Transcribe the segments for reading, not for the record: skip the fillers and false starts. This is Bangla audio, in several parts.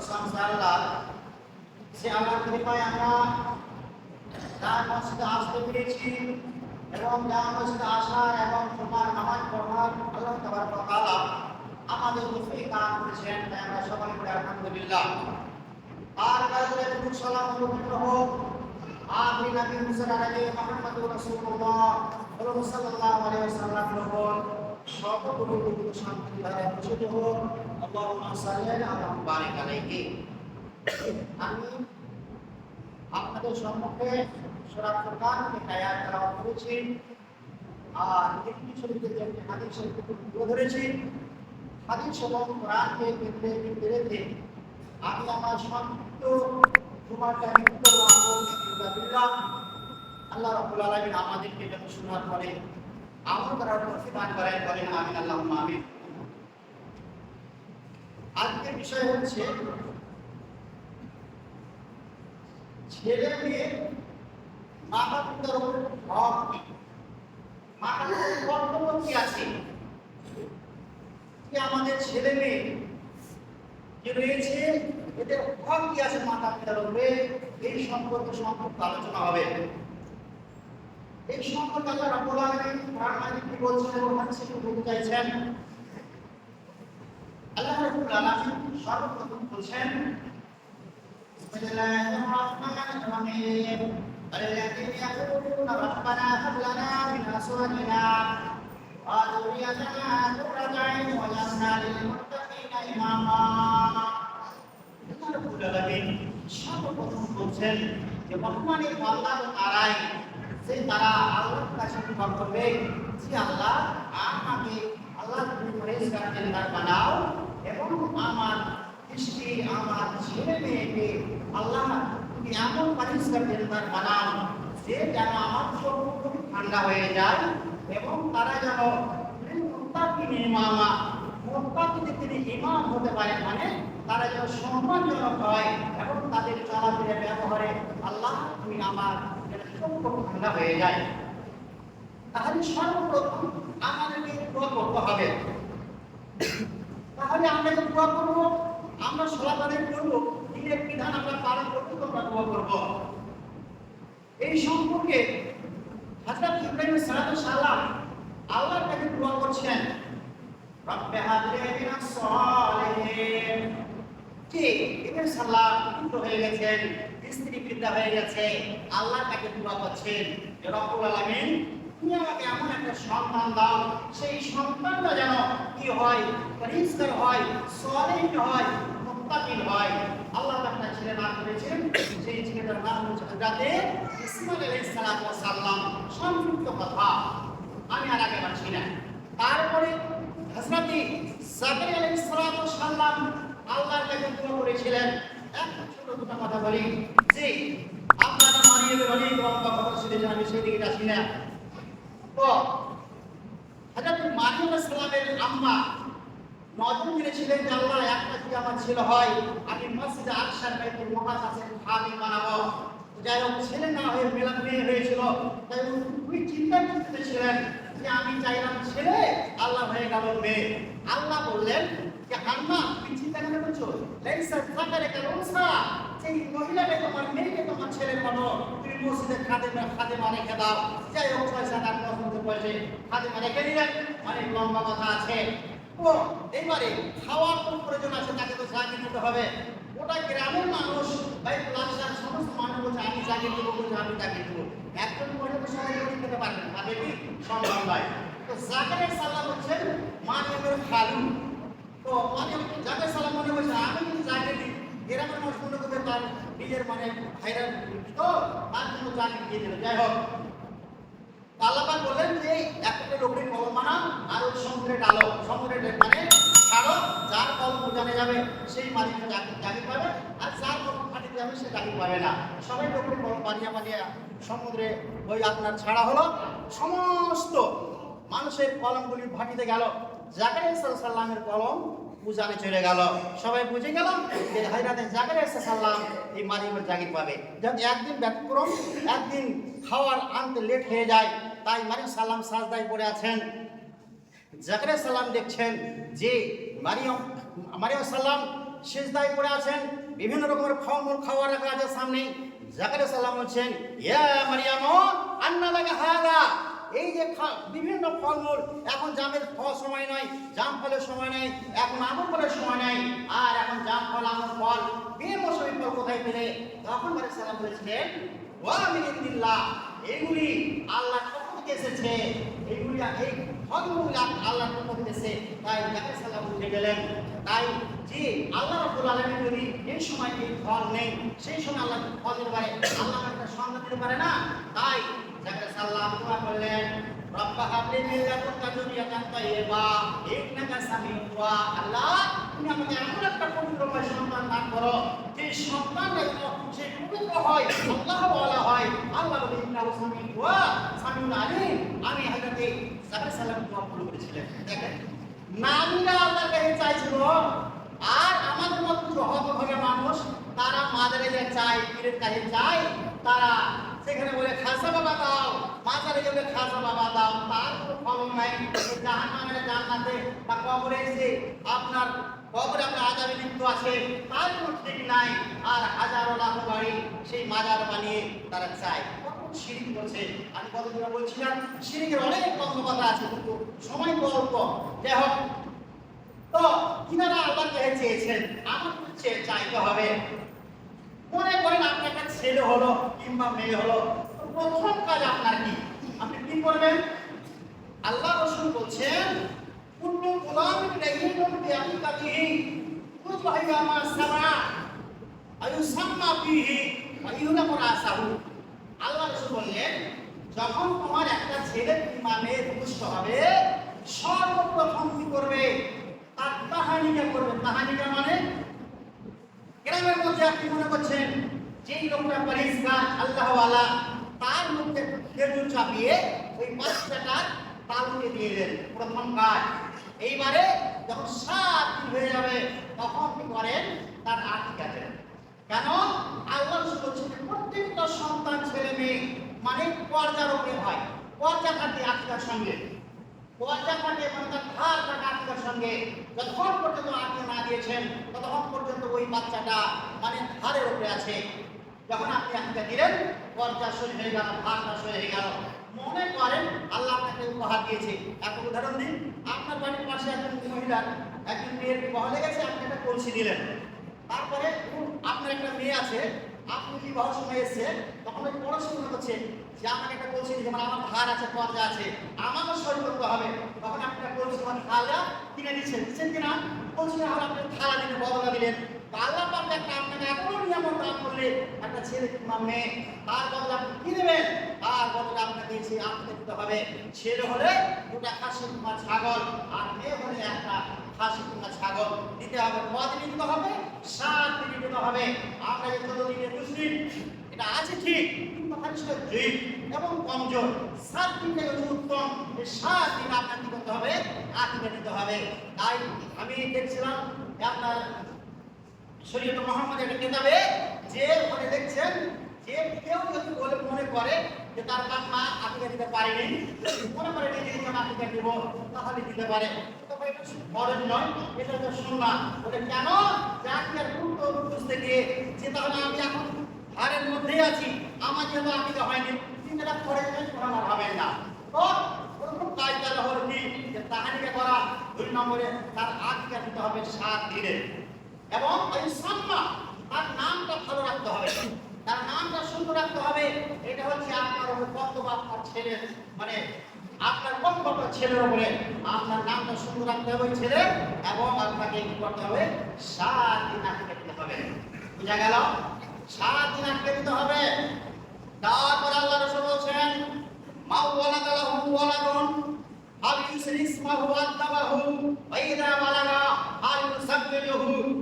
প্রশংসা আল্লাহ, সে আল্লাহর কৃপায় আমরা তার মসজিদে আসতে পেরেছি এবং তার মসজিদে আসার এবং তোমার নামাজ পড়ার আল্লাহ তাবারক ওয়া তাআলা আমাদের তৌফিক দান করেছেন। তাই আমরা সকলে বলি আলহামদুলিল্লাহ। আর তারপরে দুরূদ সালাম পবিত্র হোক আখরি নবী মুহাম্মদ মুহাম্মদুর রাসূলুল্লাহ সাল্লাল্লাহু আলাইহি ওয়াসাল্লামের উপর সর্বগুরু শান্তি ধারা বর্ষিত হোক। আল্লাহুম্মা সাল্লি আলা ওয়া বারিক আলাইহি। আমি আপনাদের সম্মুখে সূরা ফুরকান থেকে আয়াত তেলাওয়াত করেছি আর তিরমিজি শরীফের যে হাদিস শরীফ তুলে ধরেছি। হাদিস এবং কোরআনকে কেন্দ্রে রেখে আমি আমার সংক্ষিপ্ত জুমাটা আল্লাহ রাব্বুল আলামিন আমাদেরকে যত শোনার পরে আমল করার তৌফিক দান করেন, বলেন আমিন আল্লাহুম্মা আমিন। আজকের বিষয় হচ্ছে ছেলে মেয়ে মাতা পিতার উপর হক। মাতা পিতার কর্তব্য কি আছে, যে আমাদের ছেলে মেয়ে যে রয়েছে এদের হক কি আছে মাতা পিতার উপরে, এই সম্পর্কে আলোচনা হবে। এই সম্পর্কে আল্লাহ রাব্বুল আলামিন কোরআন মাজিদ কি বলছেন এবং হাদিসে কি বলতে চাইছেন। আল্লাহ রাব্বুল আলামিন সর্বপ্রথম বলছেন বিসমিল্লাহির রাহমানির রহিম الذين يقولون ربنا هب لنا من أزواجنا وذريتنا قرة أعين واجعلنا للمتقين إماما। আল্লাহ রাব্বুল আলামিন সর্বপ্রথম বলছেন যে বর্তমানে আল্লাহ তারাই যে তারা আল্লাহর কাছে দোয়া করবে যে আল্লাহ আমাকে আল্লাহ তুমি পরিষ্কার বানাও এবং আমার দৃষ্টি আমার ছেলে মেয়েকে আল্লাহ তুমি এমন পরিষ্কার বানাও যে যেন আমার চোখ খুব ঠান্ডা হয়ে যায় এবং তারা যেন মুত্তাকিন ইমামা, মুত্তাকিদের তিনি ইমাম হতে পারে, মানে তারা যেন সম্মানজনক হয় এবং তাদের চলাফেরা ব্যবহারে আল্লাহ তুমি আমার চোখ ঠান্ডা হয়ে যায়। তাহলে সর্বপ্রথম আমাদেরকে দোয়া করতে হবে। তাহলে আমরা যে দোয়া করবো, আমরা সালাত আদায় করবো, দিনের বিধান আমরা পালন করবো, আমরা দোয়া করবো। এই সম্পর্কে হযরত ইব্রাহিম সালাতু সালাম আল্লাহর কাছে দোয়া করছেন, রব্বে হাবলি মিনাস সালিহিন। যে ইব্রাহিম সালাম পুত্র হয়ে গেছেন, স্ত্রী বৃদ্ধা হয়ে গেছে, আল্লাহর কাছে দোয়া করছেন যে রব্বুল আলামিন তুমি আমাকে এমন একটা সন্তান দাও, সেই সন্তানটা যেন কি হয়, পরিষ্কার হয়, সালিহ হয়, মুত্তাকিন হয়। আল্লাহ একটা ছেলে নাম করেছেন, সেই ছেলেটার নাম হচ্ছে হযরত ইসমাঈল আলাইহিস সালাম। সংক্ষিপ্ত কথা, আমি আর আগে বাড়ছি না। তারপরে হযরত জাকারিয়া আলাইহিস সালাম আল্লাহর কাছে দোয়া করেছিলেন। একটা ছোট দুটো কথা বলি যে আপনারা মারিয়ামের অনেক লম্বা কথা শুনেছেন, আমি সেই দিকে যাচ্ছি না। তো হযরত মারিয়াম আলাইহিস সালামের আম্মা নজর করেছিলেন যে আল্লাহ একটা যদি আমার ছেলে হয় আমি মসজিদে আকসার বাইতুল মুকাদ্দাসের খাদিম বানাবো। যাই হোক, ছেলে না হয়ে মেয়ে হয়েছিল, তাই উনি চিন্তা করতেছিলেন যে আমি চাইলাম ছেলে, আল্লাহ হয়ে গেল মেয়ে। আল্লাহ বললেন যে হান্না তুমি চিন্তা কেন করছো, লাইসা যাকারিকা উনসা, সেই মহিলাকে তোমার মেয়েকে তোমার ছেলে বানো, তুমি মসজিদে খাদেমা রেখে দাও। যাই হোক, 6-7 বছর বয়সে খাদেমা রেখে দিলেন, অনেক লম্বা কথা আছে। তো এইবারে খাওয়ার কোন প্রয়োজন আছে, তাকে তো জাগিয়ে দিতে হবে। ওটা গ্রামের মানুষ বাইতুল আকসার সমস্ত মানুষ বলছে আমি জাগিয়ে দেবো, বলছে আমি জাগিয়ে দেবো। একজন মহিলা তো সবাই দিতে পারবেন, তাদের কি সম্ভব নয়। তো জাকারিয়া সালাম হচ্ছেন মারিয়ামের খালু। তো মারিয়াম জাকারিয়া সালাম মনে করছে আমি যদি জাগিয়ে দিই, গ্রামের মানুষ মনে করবে তার নিজের মানে ভাইরা তো তার জন্য জাগিয়ে দিয়ে দিল। যাই হোক, আল্লাহ পাক বললেন যে একটা লোকের কলম বানাও আর ওই সমুদ্রে ডালো, সমুদ্রে মানে ছাড়ো, যার কলম বোঝানো যাবে সেই মালিকটা জাগির পাবে, আর যার কলম ফাটিতে যাবে সে জাগির পাবে না। সবাই লোকের কলম বানিয়ে সমুদ্রে ওই আপনার ছাড়া হলো, সমস্ত মানুষের কলমগুলি ভাটিতে গেল, জাকারিয়া সাল্লামের কলম বুঝানে চলে গেল। সবাই বুঝে গেল যে হযরত জাকারিয়া সাল্লাম এই মারিয়ামের জাগির পাবে। যখন একদিন ব্যতিক্রম, একদিন খাওয়ার আনতে লেট হয়ে যায়, তাই মারিয়াম সাল্লাম সাজদায় পড়ে আছেন। জাকারিয়া সাল্লাম দেখছেন যে মারিয়াম সাল্লাম সিজদায় পড়ে আছেন, বিভিন্ন রকমের ফলমূল খাওয়া রাখা আছে সামনে। জাকারিয়া সালাম বলছেন, ইয়া মারিয়াম আন্না লাকা হাযা, এই যে বিভিন্ন ফলমূল, এখন জামের ফল সময় নয়, জাম ফলের সময় নেই, এখন আঙুর ফলের সময় নেই, আর এখন জাম ফল আঙুর ফল বেমৌসুমী ফল কোথায় পেলে? তখন মারিয়াম সালাম বলেছিলেন, ওয়া মিন ইন্দিল্লাহ, এগুলি আল্লাহর পক্ষ থেকে এসেছে, এগুলি এই ফলমূল আল্লাহর পক্ষ থেকে এসেছে। তাই জাকারিয়া সালাম উঠে গেলেন। তাই যে আল্লাহ রাব্বুল আলামিন যদি এই সময় এই ফল নেই, সেই সময় আল্লাহ ফল দিতে পারে, আল্লাহ একটা সন্তান দিতে পারে না? তাই জাকারিয়া সালাম দোয়া করলেন, রব্বা হাবলি মিন লাদুনকা যুররিয়াতান তাইয়্যিবা ইন্নাকা সামিউদ দুআ। আল্লাহ, তুমি আমাকে এমন একটা পবিত্রময় সন্তান দান করো, যে সন্তানটা সে পবিত্র হয়, আল্লাহ ওয়ালা হয়। আল্লাহ বলে, ইন্নাহু সামিউদ দুআ সামিউল আলিম। আমি হযরতে জাকারিয়া সালাম দোয়া কবুল করেছিলেন। দেখেন, নামীরা আল্লাহর কাছে চাইছিল, আর আমাদের মতো হতভাগা মানুষ তারা মাজারে যে চায়, পীরের কাছে চায়, তারা সেখানে বলে খাসা বাবা দাও, মাজারে গেলে খাসা বাবা দাও, তার কোনো ফলন নাই। জাহান্নামে জান্নাতে বা কবরে এসে আপনার কবরে আপনার আযাবে লিপ্ত আছে, তার কোনো ঠিক নাই। আর হাজারো লাখ বাড়ি সেই মাজার বানিয়ে তারা চায়। শিরিক বলছে, আমি কতদিন বলছিলাম শিরিকের অনেক কথা আছে, কিন্তু সময় তো অল্প। যাই হোক, তো কিনারা আল্লাহ চেয়েছেন, আমার চাইতে হবে। মনে করেন আপনার একটা ছেলে হলো কিংবা মেয়ে হলো, প্রথম কাজ আপনার কি? আপনি কি করবেন? আল্লাহ রাসূল বলছেন, কুল্লু গুলামিন রাহিনুন বিআকিকাতিহি কুতুবাইয়া মা সামা আয়ুসাম্মা ফিহি ওয়া ইউলামু রাসাহু। আল্লাহ রাসূল বললেন, যখন তোমার একটা ছেলে কিংবা মেয়ে দুষ্ট হবে, সর্বপ্রথম কি করবে? তার তাহানিকা করবে। তাহানিকা মানে গ্রামের মধ্যে আপনি মনে করছেন যেই লোকটা পরিষ্কার আল্লাহওয়ালা, তার মধ্যে খেজুর চাপিয়ে ওই বাচ্চাটার তালুকে দিয়ে দেন, প্রথম কাজ। এইবারে যখন 7 দিন হয়ে যাবে, তখন কি করেন? তার আকিকা দেন। কেন? আল্লাহ রাসূল বলেছেন, প্রত্যেকটা সন্তান ছেলে মেয়ে মানে পর্দার উপরে হয়, পর্দা থাকে আকিকার সঙ্গে, পর্দা থাকে মানে তার ধার থাকে আকিকার সঙ্গে। যতক্ষণ পর্যন্ত আকিকা না দিয়েছেন, ততক্ষণ পর্যন্ত ওই বাচ্চাটা মানে ধারের উপরে আছে। যখন আপনি আকিকা দিলেন, পর্দা সরে হয়ে গেল, ধারটা সরে হয়ে গেল। মনে করেন আল্লাহ আপনাকে উপহার দিয়েছে। একটা উদাহরণ দিন, আপনার বাড়ির পাশে একজন মহিলা, একজন মেয়ের বিবাহ লেগেছে, আপনি একটা কলসি দিলেন। তারপরে আপনার একটা মেয়ে আছে, আপনি বিবাহ সময় এসছে, তখন ওই পড়াশোনা করছে যে আমাকে একটা কলসি দিয়েছে, মানে আমার ধার আছে, পর্দা আছে, আমাকে সই করতে হবে। তখন আপনি একটা কলসি মানে থালা কিনে দিচ্ছেন কিনা? কলসি না হলে আপনি থালা দিলে বদলা দিলেন। আল্লাহ পাক একটা আপনাকে এমন নিয়ামত দান করলে, একটা ছেলে কিংবা মেয়ে, তার বদলে আপনি কি দেবেন? তার বদলে আপনাকে আপনাকে দিতে হবে। ছেলে হলে 2টা খাসি কিংবা ছাগল, আর মেয়ে হলে একটা খাসি কিংবা ছাগল দিতে হবে। কতদিন দিতে হবে? 7 দিন দিতে হবে। আমরা যে 14 দিনে মুসলিম, এটা আছে ঠিক, কিন্তু হাদিসটা ঠিক এবং কমজোর। 7 দিন থেকে উত্তম, এই 7 দিন আপনাকে কি করতে হবে? আকিকা দিতে হবে। তাই আমি দেখছিলাম আপনার শরীয়ত মুহাম্মদের একটা কিতাবে, যে ওখানে দেখছেন যে কেউ যদি বলে মনে করে যে তার বাপ মা আকিকা দিতে পারেনি, মনে করে নিজে নিজে আকিকা দিব, তাহলে দিতে পারে। তবে এটা ফরজ নয়, এটা তো সুন্নাহ। বলে কেন? যে আকিকার গুরুত্ব বুঝতে গিয়ে যে তাহলে আমি এখন হারের মধ্যেই আছি, আমার যেহেতু আকিকা হয়নি, কিন্তু এটা ফরজ নয়, আমার হবে না। তো প্রথম কাজটা হলো কি? যে তাহানিকা করা। 2 নম্বরে তার আকিকা দিতে হবে 7 দিনে। এবং ওই সাম্মা, তার নামটা ভালো রাখতে হবে, তার নামটা সুন্দর রাখতে হবে। এটা হচ্ছে আপনার কর্তব্য, আপনার ছেলের মানে আপনার কর্তব্য ছেলের উপরে। আপনার নামটা সুন্দর রাখতে হবে ওই ছেলে, এবং আপনাকে কি করতে হবে? 7 দিন আকিকা দিতে হবে। বুঝা গেল? 7 দিন আকিকা দিতে হবে। তারপর আল্লাহ রাসূল বলেছেন, মা ওয়ালাদা লাহু ওয়ালাদুন হাল ইউসরি ইসমাহু আত্তাবাহু ওয়া ইযা বালাগা হাল ইউসাব্বিহু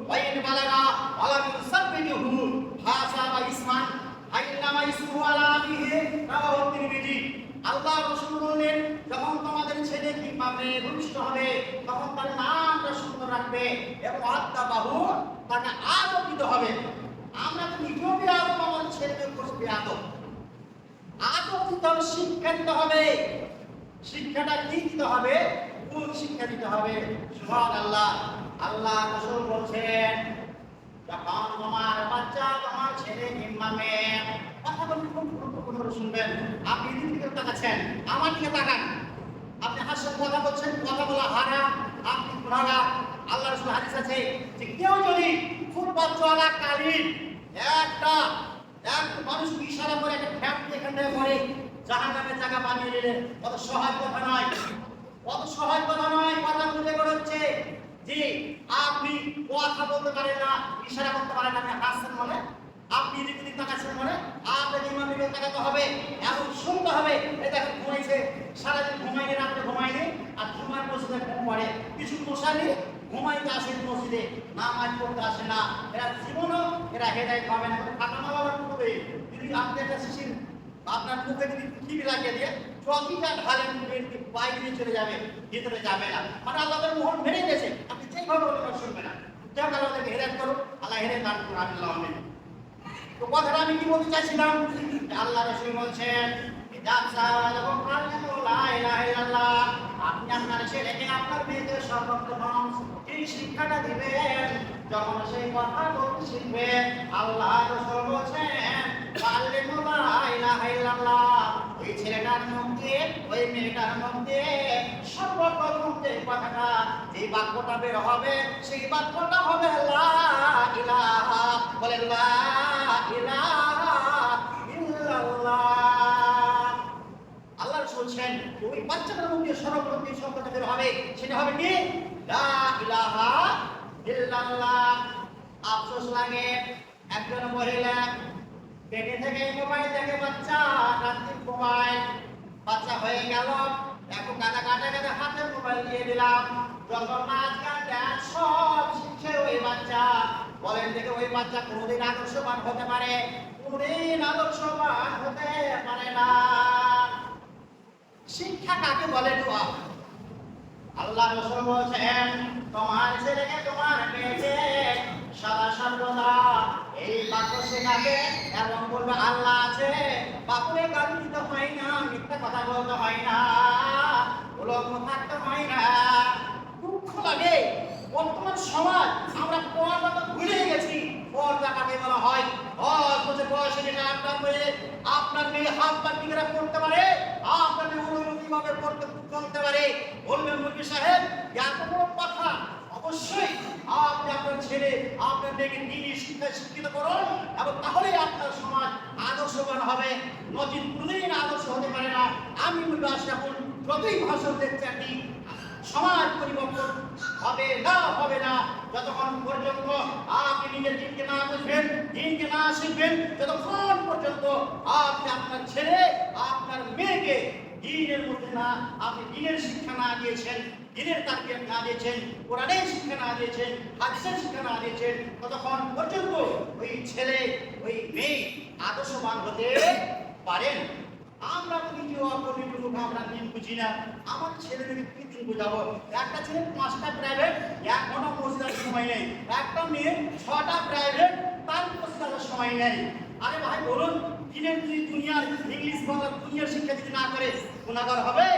ওয়া ইন বালাগা ওয়া লাম ইউসাব্বিহু হাসাবা ইসমান আইনামা ইসমু আলা আবিহি রাওয়াহু তিরমিজি। আল্লাহ রাসূল বলেন, যখন তোমাদের ছেলে কিংবা মেয়ে ভূমিষ্ঠ হবে, তখন তার নামটা সুন্দর রাখবে এবং আত্তাবাহু, তাকে আদব দিতে হবে। আমরা তো নিজেও বেয়াদব, আমার ছেলেদের উপর বেয়াদব। আদব দিতে হবে, শিক্ষা দিতে হবে। শিক্ষাটা কি দিতে হবে? কোন শিক্ষা দিতে হবে? সুবহানাল্লাহ। আল্লাহ রাসূল বলেন, নামে। কথা বলতে খুব গুরুত্বপূর্ণ করে শুনবেন। আপনি দিকে তাকাচ্ছেন, আমার দিকে তাকান। আপনি হাসছেন, কথা বলছেন, কথা বলা হারাম, আপনি গুনাহগার। আল্লাহ রাসূল হাদিস আছে যে কেউ যদি ফুটপাত চলাকালীন একটা মানুষ ইশারা করে একটা ফ্যাক্টরি এখান থেকে করে জাহান্নামের জায়গা বানিয়ে নিলে কত সহজ কথা নয়, কত সহজ কথা নয়। কথা বলতে হচ্ছে যে আপনি কথা বলতে পারেন না, ইশারা করতে পারেন না, আপনি হাসছেন মনে, আপনি এদিক তাকাচ্ছেন মনে, আপনাকে ইমামের দিকে তাকাতে হবে এবং শুনতে হবে। এই দেখেন ঘুমাইছে, সারাদিন ঘুমাইনি, রাত্রে ঘুমাইনি, আর ঘুমায় মসজিদে ঘুম পড়ে। কিছু মশালি ঘুমাইতে আসে মসজিদে, নামাজ পড়তে আসে না। এরা জীবনও এরা হেদায়েত পাবে না। ফাটানো বাবার করবে যদি আপনি একটা শিশির আপনার মুখে যদি টিভি লাগিয়ে দিয়ে চকিটা ঢালেন, বাইরে দিয়ে চলে যাবে, ভিতরে যাবে না। মানে আল্লাহর মোহন মেরে গেছে, আপনি যেভাবে বলে শুনবে না। যাক, আল্লাহ তাকে হেদায়েত করুন, আল্লাহ হেদায়েত দান করুন। আল্লাহ আমিন। তো কথাটা আমি কি বলতে চাইছিলাম, আল্লাহ রাসূল বলছেন আপনি আপনার ছেলেকে আপনার মেয়েকে সর্বপ্রথম এই শিক্ষাটা দিবেন, যখন সেই কথা বলতে শিখবে, আল্লাহ রাসূল বলছেন ওই ছেলেটার মধ্যে ওই মেয়েটার মধ্যে সর্বপ্রথম যে কথাটা, যে বাক্যটা বের হবে, সেই বাক্যটা হবে লা ইলাহা, বলে লা ইলাহা ইল্লাল্লাহ। আল্লাহ রাসূল বলেন ওই বাচ্চাটার মুখে সর্বপ্রথম যে শব্দটা বের হবে সেটা হবে কি লা ইলাহা ইল্লাল্লাহ। আফসোস লাগে, একজন মহিলা পেটে থেকে মোবাইল দেখে বাচ্চা, রাত্রি মোবাইল, বাচ্চা হয়ে গেল, এখন কাটা কাটা কাটা হাতে মোবাইল দিয়ে দিলাম, যখন নাচ গান ডান্স সব শিখছে ওই বাচ্চা। বলেন দেখে ওই বাচ্চা কোনোদিন আদর্শবান হতে পারে? কোনোদিন আদর্শবান হতে পারে না। শিক্ষা কাকে বলে? দোয়া। আল্লাহ রাসূল বলেন তোমার ছেলেকে তোমার মেয়েকে সদা সর্বদা এই বাক্য শেখাবে এবং বলবে আল্লাহ আছে, বাপুরে গালি দিতে হয় না, মিথ্যা কথা বলতে হয় না, উলঙ্গ থাকতে হয় না। দুঃখ লাগে বর্তমান সমাজ আমরা পর্দা তো ভুলে গেছি। পর্দা কাকে বলা হয়? 10 বছর বয়সে যেটা আপনার মেয়ে হাত পা টিকেরা পড়তে পারে, আপনার মেয়ে অনুমতিভাবে পড়তে চলতে পারে, বলবেন মুফতি সাহেব এত বড় কথা? অবশ্যই আপনি আপনার ছেলে আপনার মেয়েকে দ্বীনি শিক্ষায় শিক্ষিত করুন এবং তাহলেই আপনার সমাজ আদর্শবান হবে। নজির কোনোদিন আদর্শ হতে পারে না। আমি বলবো আশরাফুল যতই ভাষণ দেখতে আপনি সমাজ পরিবর্তন হবে না যতক্ষণ পর্যন্ত আপনি নিজের দিনকে না বুঝবেন, দিনকে না শিখবেন, যতক্ষণ পর্যন্ত আপনি আপনার ছেলে আপনার মেয়েকে দিনের মধ্যে না, আপনি দিনের শিক্ষা না দিয়েছেন, দিনের তারবিয়ত না দিয়েছেন, কোরআনের শিক্ষা না দিয়েছেন, হাদিসের শিক্ষা না দিয়েছেন, ততক্ষণ পর্যন্ত ওই ছেলে ওই মেয়ে আদর্শবান হতে পারেন। আমরা তো নিজেও অপরিণত লোক, আমরা দিন বুঝি না। আমার ছেলেদেরকে কি দিন বুঝাবো? একটা ছেলে 5টা প্রাইভেট, 1 ঘন্টা মসজিদের সময় নেই। একটা মেয়ে 6টা প্রাইভেট, তার মসজিদের সময় নেই। আরে ভাই বলুন, দিনের দুনিয়ার ইংলিশ বাংলা দুনিয়ার শিক্ষা যদি না করে গুনাহগার হবে?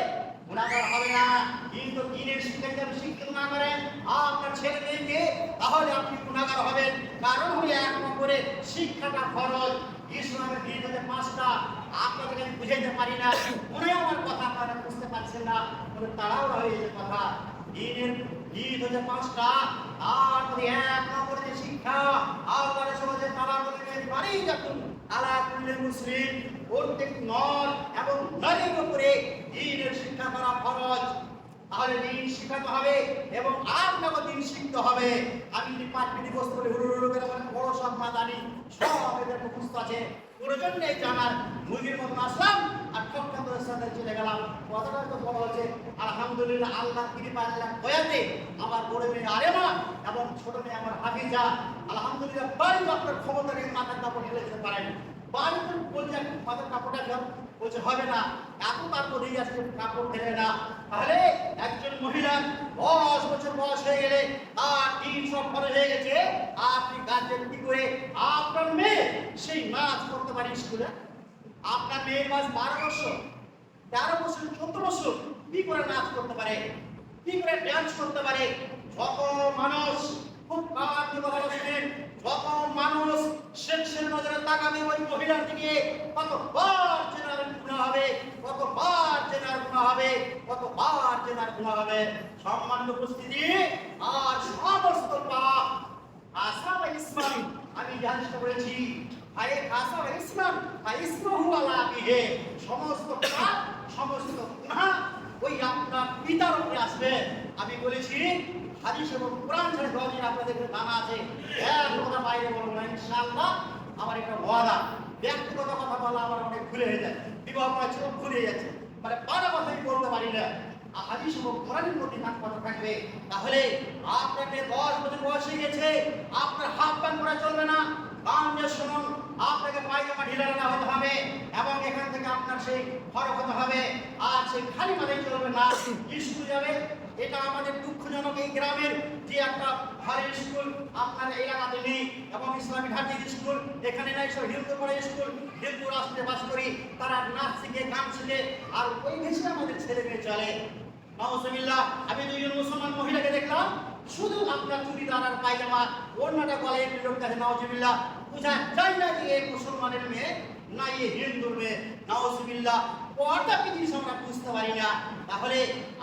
গুনাহগার হবে না। কিন্তু দিনের শিক্ষা যদি শিক্ষিত না করেন আপনার ছেলে মেয়েকে, তাহলে আপনি গুনাহগার হবেন। কারণ হলো 1 নম্বরে শিক্ষাটা ফরজ। ইসলামের দিন হচ্ছে 5টা। আপনাদেরকে আমি বুঝাইতে পারি না, মনে আমার কথা আপনারা বুঝতে পারছেন না, বলে তাড়াহুড়া হয়ে যে কথা। দিনের দিন হচ্ছে 5টা, আর যদি 1 নম্বরে শিক্ষা আল্লাহর সমাজে তারা বলতে পারি যখন আলা কুল্লি মুসলিম, প্রত্যেক নর এবং নারীর উপরে দিনের শিক্ষা করা ফরজ। তাহলে দিন শিখাতে হবে এবং আপনাকে দিন শিখতে হবে। আমি যদি পাঠ্যটি বস্তু বলে হুড়ুড়ু করে বড় সব মাদানি সব এদের মুখস্থ আছে, প্রয়োজন নেই জানার। মুরগির মতন আসলাম আর ঠকঠাকের সাথে চলে গেলাম। কথাটা তো বলা হচ্ছে আলহামদুলিল্লাহ, আল্লাহ কৃপা আল্লাহ দয়াতে আমার বড় মেয়ে আরেমা এবং ছোট মেয়ে আমার হাফিজা আলহামদুলিল্লাহ বাড়ি আপনার ক্ষমতা নিয়ে মাথার কাপড় ঢেলে দিতে পারেন। বাড়ি বলছে মাথার কাপড়টা ফেল, বলছে হবে না, এত তারপর দিয়ে আসছে কাপড় ফেলে না। তাহলে একজন মহিলার 10 বছর বয়স হয়ে গেলে তার 3 সব খরচ হয়ে গেছে, আপনি গার্জেন কি করে আপনার মেয়ে সেই নাচ করতে পারে স্কুলে? আপনার মেয়ের বয়স 12 বছর, 13 বছর, 14 বছর, কি করে নাচ করতে পারে, কি করে ডান্স করতে পারে? যত মানুষ খুব কাজ ভালো শুনেন, যত মানুষ শেখের নজরে তাকাবে ওই মহিলার দিকে, কতবার জেনার গুনাহ হবে, কতবার জেনার গুনাহ হবে, কতবার জেনার গুনাহ হবে। সম্মানিত উপস্থিতি, আর সমস্ত পাপ আসাবা ইসমান, আমি জানিস করেছি আরে আসাবা ইসমান ইসমহু আলা বিহে, সমস্ত পাপ সমস্ত গুনাহ ওই আপনার পিতার উপরে আসবে। আমি বলেছি হাদিস এবং কোরআন ছাড়া দলিল আপনাদের জানা আছে, এর কথা বাইরে বলবো না ইনশাআল্লাহ। আমার একটা ওয়াদা, ব্যক্তিগত কথা বলা আমার অনেক ভুলে হয়ে যায়, বিবাহ করা ছিল ভুলে যাচ্ছে, মানে বারো কথাই বলতে পারি না। হাদিস এবং কোরআনের মধ্যে নাক কথা থাকবে। তাহলে আপনাকে 10 বছর বয়স হয়ে গেছে, আপনার হাফ প্যান্ট পরা চলবে না। কান দিয়ে শুনুন, আপনাকে পায়জামা ঢিলা রাখা হতে হবে এবং এখান থেকে আপনার সেই ফরক হতে হবে। আর সেই খালি মাথায় চলবে না, স্কুল যাবে। এটা আমাদের দুঃখজনক, এই গ্রামের যে একটা ভারী স্কুল আপনার এলাকাতে নেই এবং ইসলামী ঢাকির স্কুল এখানে নাই, সব হিন্দু পড়ে স্কুল, হিন্দু রাষ্ট্রে বাস করি, তারা নাচ শিখে গান শিখে আর ওই দেশে আমাদের ছেলে মেয়ে চলে। নাউজুবিল্লাহ। আমি দুইজন মুসলমান মহিলাকে দেখলাম শুধু আপনার চুড়িদার আর পায়জামা, ওড়নাটা গলায় লোক কাছে, নাউজুবিল্লাহ, বুঝা যায় না যে এই মুসলমানের মেয়ে না এই হিন্দুর মেয়ে। নাউজুবিল্লাহ। পর্দা কি জিনিস আমরা বুঝতে পারি না। তাহলে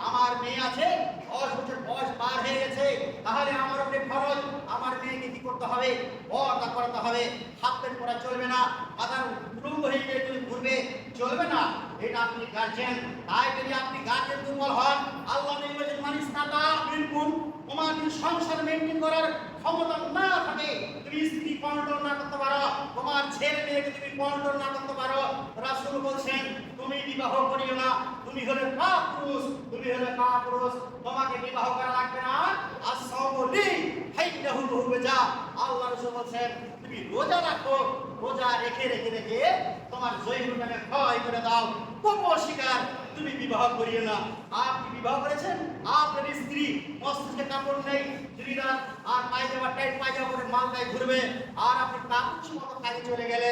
আমার মেয়ে আছে, 10 বছর বয়স পার হয়ে গেছে, তাহলে আমার উপরে ফরজ, আমার মেয়েকে কি করতে হবে? পর্দা করাতে হবে। হাফ প্যান্ট পরা চলবে না, মাথার উলঙ্গ হয়ে গেলে তুমি ঘুরবে চলবে না। এটা আপনি গার্জেন। তাই যদি আপনি গার্জেন দুর্বল হন, আল্লাহ নবী বলেছেন মানিস নাতা মিনকুম, তোমার যদি সংসার মেইনটেইন করার ক্ষমতা না থাকে, তুমি স্ত্রী কন্ট্রোল না করতে পারো, তোমার ছেলে মেয়েকে তুমি কন্ট্রোল না করতে পারো, রাসূল বলছেন তুমি বিবাহ করিও না। তুমি হলে কাপুরুষ, তুমি হলে কাপুরুষ, তোমাকে বিবাহ করা লাগবে না। as-sawli হাইদাহু রুজা, আল্লাহ রাসূল বলছেন তুমি রোজা রাখো, রোজা রেখে রেখে রেখে তোমার জৈবটাকে ক্ষয় করে দাও, তবুও শিকার তুমি বিবাহ করিও না। আপনি বিবাহ করেছেন, আপনার স্ত্রী মস্তিষ্কে কাপড় নেই, চুড়িদার আর পায়জামা, টাইট পায়জামা পরে মালদায় ঘুরবে, আর আপনি কাপুরুষ মতো কাজে চলে গেলে,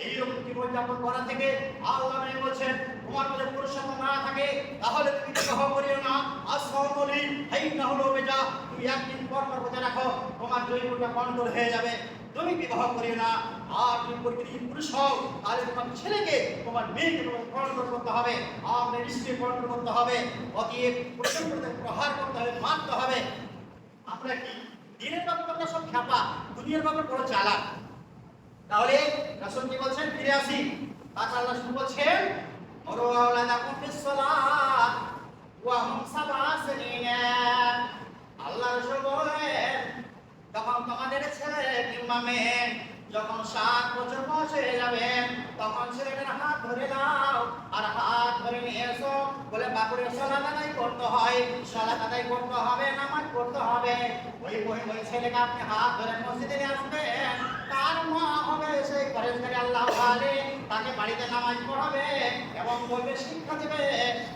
এইরকম জীবনযাপন করা থেকে আল্লাহ নবী বলছেন তোমার মধ্যে পুরুষত্ব না থাকে তাহলে তুমি বিবাহ করিও না। as-sawli হাইদাহু রুজা, তুমি একদিন পর পর রোজা রাখো, তোমার জৈবটা কন্ট্রোল হয়ে যাবে, তুমি বিবাহ করিও না। আর তুমি প্রকৃতি পুরুষ হও, তাহলে তোমার ছেলেকে তোমার মেয়েকে তোমাকে কন্ট্রোল করতে হবে, আপনার স্ত্রীকে কন্ট্রোল করতে হবে, অতএব প্রচন্ড প্রহার করতে হবে, মারতে হবে। আমরা কি দিনের ব্যাপারে আমরা সব খ্যাপা, দুনিয়ার ব্যাপারে বড় চালাক। তাহলে রাসূল কি বলছেন? ফিরে আসি। তারপর আল্লাহ শুরু বলছেন ওয়ালাদাকুম ফিস-সালাত ওয়া হুম সাবআ সিনিনা। আল্লাহ রাসূল বলেন তখন তোমাদের ছেলে কিংবা মেয়ে যখন 7 বছর বয়স হয়ে যাবে, তখন ছেলেটার হাত ধরে দাও আর হাত ধরে নিয়ে এসো, বলে বাপুরের সালাত আদায় করতে হয়, সালাত আদায় করতে হবে, নামাজ পড়তে হবে। ওই ছেলেকে আপনি হাত ধরে মসজিদে নিয়ে আসবেন, তার মা হবে সেই পরেশকারী আল্লাহ ওয়ালি, তাকে বাড়িতে নামাজ পড়াবে এবং বলবে, শিক্ষা দেবে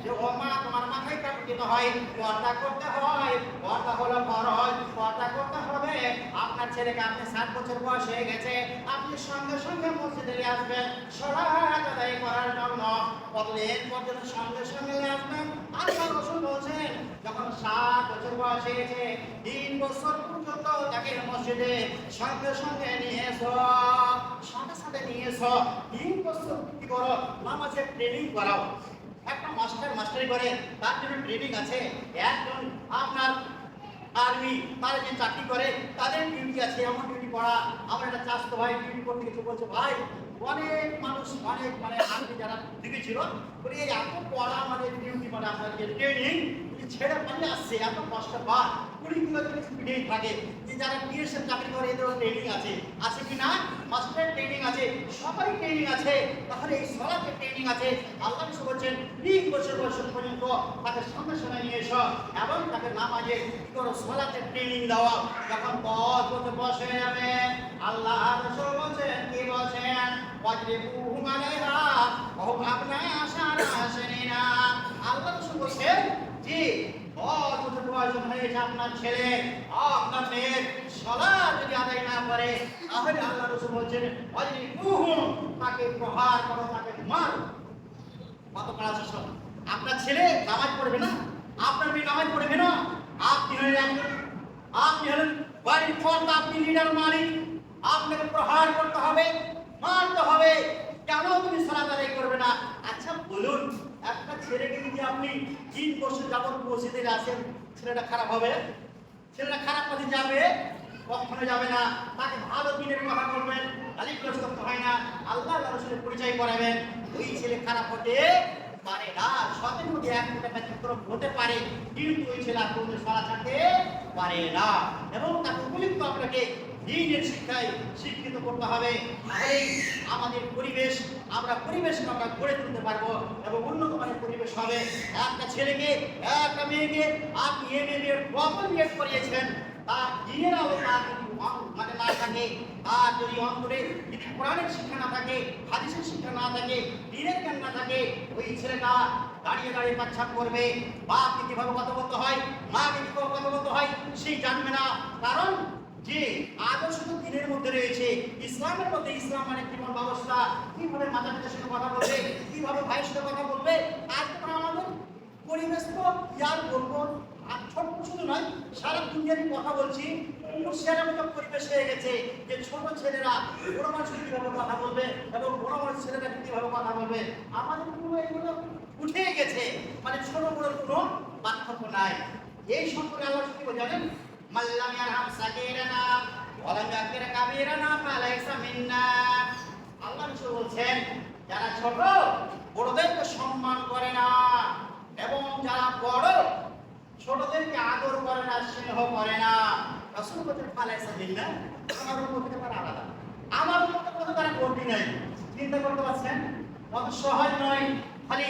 যে ও মা তোমার মাথায় কাপড় দিতে হয়, পর্দা করতে হয়, পর্দা হলো ফরজ, পর্দা করতে হবে। আপনার ছেলেকে আপনি 7 বছর বয়স হয়ে গেছে, আপনি সঙ্গে সঙ্গে মসজিদে নিয়ে আসবেন সালাত আদায় করার জন্য। কতদিন পর্যন্ত সঙ্গে সঙ্গে নিয়ে আসবেন? আল্লাহ রাসূল বলছেন যখন 7 বছর বয়স হয়েছে, 3 বছর পর্যন্ত তাকে মসজিদে সঙ্গে সঙ্গে নিয়ে এসো, সাথে সাথে নিয়ে এসো। 3 বছর কি করো? নামাজের ট্রেনিং করাও। একটা মাস্টারি করে, তার জন্য ট্রেনিং আছে। একজন আপনার আর্মি তারা যে চাকরি করে তাদের ডিউটি আছে, এমন ডিউটি করা। আমার একটা চাষতো ভাই ডিউটি করতে গেছে, বলছে ভাই অনেক মানুষ অনেক মানে আর্মি যারা ঢুকেছিল বলে এত পড়া আমাদের ডিউটি, মানে আমাদের ট্রেনিং ছেড়ে পালিয়ে আসছে, এত কষ্ট পায়, 20 কিলোমিটার স্পিডেই থাকে। যে যারা বিএসএফ চাকরি করে এদেরও ট্রেনিং আছে, আছে কি না? মাস্টারের ট্রেনিং আছে, সবারই ট্রেনিং আছে। তাহলে এই সলাতের ট্রেনিং আছে। আল্লাহ রাসূল বলছেন 3 বছর বয়স পর্যন্ত তাকে সঙ্গে সঙ্গে নিয়ে এসো এবং তাকে নামাজে কি করো? সলাতের ট্রেনিং দেওয়া। যখন 10 বছর বয়স হয়ে যাবে, আল্লাহ রাসূল বলছেন, কি বলছেন? ওয়াজরিবুহুম আলাইহা ওয়া হুম আবনাউ সিনিনা। আল্লাহ রাসূল বলছেন যে 10 বছর বয়স হয়েছে আপনার ছেলে, আপনার মেয়ের সালাত যদি আদায় না করে, তাহলে আল্লাহ রাসূল বলছেন ওয়াজরিবুহুম, তাকে প্রহার করো, তাকে মারো। কত কড়া শাসন! আপনার ছেলে নামাজ পড়বে না, আপনার মেয়ে নামাজ পড়বে না, আপনি হলেন বাড়ির কর্তা, আপনি লিডার মালিক, আপনাকে প্রহার করতে হবে, মারতে হবে। কেন তুমি সালাত আদায় করবে না? আচ্ছা বলুন, একটা ছেলেকে যদি আপনি 3 বছর যাবত মসজিদে আসেন, ছেলেটা খারাপ হবে? ছেলেটা খারাপ পথে যাবে? কখনো যাবে না। তাকে ভালো দিনের কথা বলবেন, গালিগ্লাজ করতে হয় না, আল্লাহ রাসূলের পরিচয় করাবেন। ওই ছেলে খারাপ হতে পারে না। সতের মধ্যে এক দুটা ব্যতিক্রম হতে পারে, কিন্তু ওই ছেলে আর কোনো সালাত ছাড়তে পারে না। এবং তাকে উপযুক্ত আপনাকে দ্বীনের শিক্ষায় শিক্ষিত করতে হবে। তাহলেই আমাদের পরিবেশ, পরিবেশকে আমরা গড়ে তুলতে পারবো এবং উন্নত মানের পরিবেশ হবে। একটা ছেলেকে, একটা মেয়েকে আপনি এমএ প্রপার বিয়ে করিয়েছেন, তার দ্বীনের আলো তার মানে না থাকে, তার যদি অন্তরে যদি কোরআনের শিক্ষা না থাকে, হাদিসের শিক্ষা না থাকে, দ্বীনের জ্ঞান না থাকে, ওই ছেলেটা দাঁড়িয়ে দাঁড়িয়ে পাচ্ছাপ করবে। বাপকে কিভাবে কথা বলতে হয়, মাকে কিভাবে কথা বলতে হয় সেই জানবে না। কারণ যে আদর্শ তো দিনের মধ্যে রয়েছে, ইসলামের মধ্যে। ইসলাম মানে জীবন ব্যবস্থা, কিভাবে মাতা পিতার সাথে কথা বলবে, কিভাবে ভাইয়ের সাথে কথা বলবে। আজকে আমাদের পরিবেশ তো ইয়ার বলবো, আর ছোট্ট শুধু নয়, সারা দুনিয়ারই কথা বলছি, সেরকম পরিবেশ হয়ে গেছে যে ছোট ছেলেরা বড় মানুষের কিভাবে কথা বলবে এবং বড় মানুষ ছেলেরা কিভাবে কথা বলবে। আমাদের পুরো এগুলো উঠে গেছে, মানে ছোট বড় কোনো পার্থক্য নাই। এই সম্পর্কে আল্লাহ কি জানেন? মাল্লাম ইয়ারহাম সাগীরানা ওয়া লাম ইয়াকির কাবীরানা ফালাইসা মিন্না। আল্লাহ রাসূল বলছেন, যারা ছোট বড়দেরকে সম্মান করে না এবং যারা বড় ছোটদেরকে আদর করে না, স্নেহ করে না, রাসূল বলছেন ফালাইসা মিন্না, আমার উম্মত থেকে তারা আলাদা। আমার উম্মতের মধ্যে তারা গন্ডি নাই। চিন্তা করতে পারছেন? কত সহজ নয়। খালি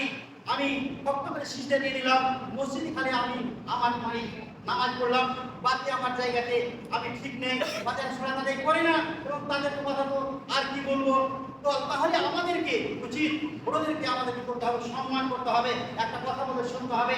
আমি কষ্ট করে সিজদা দিয়ে দিলাম, মসজিদে খালি আমি আমার মানে নামাজ পড়লাম, বাকি আমার জায়গাতে আমি ঠিক নেই, বাজার সালাত আদায় করি না, এবং তাদেরকে কথা তো আর কি বলবো। তো তাহলে আমাদেরকে উচিত বড়দেরকে আমাদেরকে করতে হবে, সম্মান করতে হবে, একটা কথা বলে শুনতে হবে,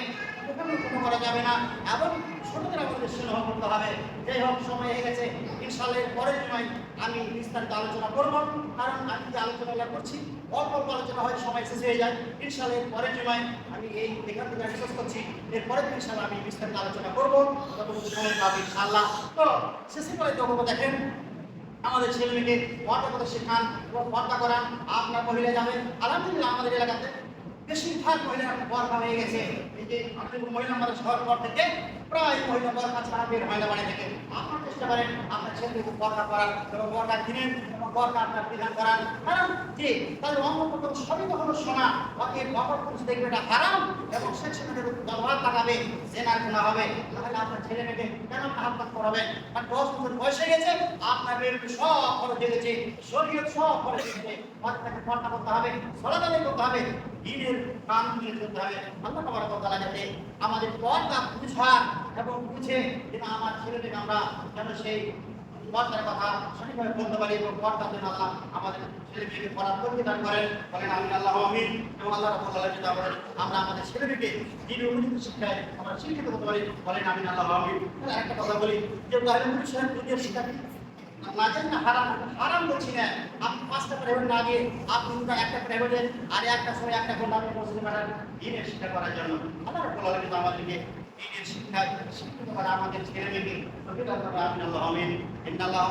ওখানে কোনো করা যাবে না, এবং ছোটদের আমাদের স্নেহ করতে হবে। যাই হোক, সময় হয়ে গেছে। ইনশাআল্লাহ এর পরের সময় আমি বিস্তারিত আলোচনা করব, কারণ আমি যে আলোচনাটা করছি অল্প অল্প আলোচনা হয়, সময় শেষ হয়ে যায়। ইনশাআল্লাহ এর পরের সময় আমি এখান থেকে শেষ করছি। এরপরে ইনশাআল্লাহ আমি বিস্তারিত আলোচনা করবো, যতটুকু সময় পাবো ইনশাআল্লাহ। তো শেষে করে তো দেখেন, আমাদের ছেলে মেয়েকে পর্দা কথা শেখান এবং পর্দা করান। আপনার মহিলা যাবেন, আলহামদুলিল্লাহ আমাদের এলাকাতে বেশিরভাগ মহিলা বরখা হয়ে গেছে। এই যে আপনি মহিলা আমাদের শহর পর থেকে প্রায় মহিলা বরখা ছাড়া বের হয় না বাড়ি থেকে। আপনার চেষ্টা করেন আপনার ছেলেকে বরখা করার এবং বরখা কিনেন এবং বরখা আপনার বিধান করান। কারণ যে তাদের অঙ্গ প্রত্যঙ্গ সবই তো হলো সোনা, অকের বকর পুরুষ দেখবে এটা হারাম এবং সে ছেলেদের ব্যবহার লাগাবে, জেনার গুনাহ হবে। তাহলে আপনার ছেলে মেয়েকে কেন তাহাব্বাত করাবেন? কারণ 10 বছর বয়স হয়ে গেছে, আপনার মেয়ের সব খরচ জেগেছে, শরীয়ত সব খরচ জেগেছে। বাচ্চাকে পর্দা করতে হবে, সালাত আদায় করতে হবে, দ্বীনের কানুন মেনে চলতে হবে। আল্লাহ তাবারক ওয়া তাআলা যাতে আমাদের পর্দা বুঝার এবং বুঝে যেন আমার ছেলেদেরকে আমরা যেন সেই পর্দার কথা সঠিকভাবে বলতে পারি এবং পর্দার জন্য আল্লাহ আমাদের ছেলে মেয়েকে পড়ার তৌফিক দান করেন। বলেন আমিন, আল্লাহু আমিন। এবং আল্লাহ রাব্বুল আলামিন যাতে আমরা আমাদের ছেলে মেয়েকে দ্বীনের উপযুক্ত শিক্ষায় আমরা শিক্ষিত করতে পারি। বলেন আমিন, আল্লাহু আমিন। একটা কথা বলি যে তাহলে সাহেব দুনিয়ার শিক্ষা নাজেল না হারাম? হারাম বলছি না। আপনি 5টা প্রাইভেট না দিয়ে আপনি একটা প্রাইভেটে আর একটা সময় একটা ঘন্টা আপনি বসতে পারেন দ্বীনের শিক্ষা করার জন্য। আল্লাহ রাব্বুল আলামিন আমাদেরকে দ্বীনের শিক্ষায় শিক্ষিত করা আমাদের ছেলে মেয়েকে তৌফিক দান করুন। আমিন, আল্লাহু আমিন। ইন্নাল্লাহু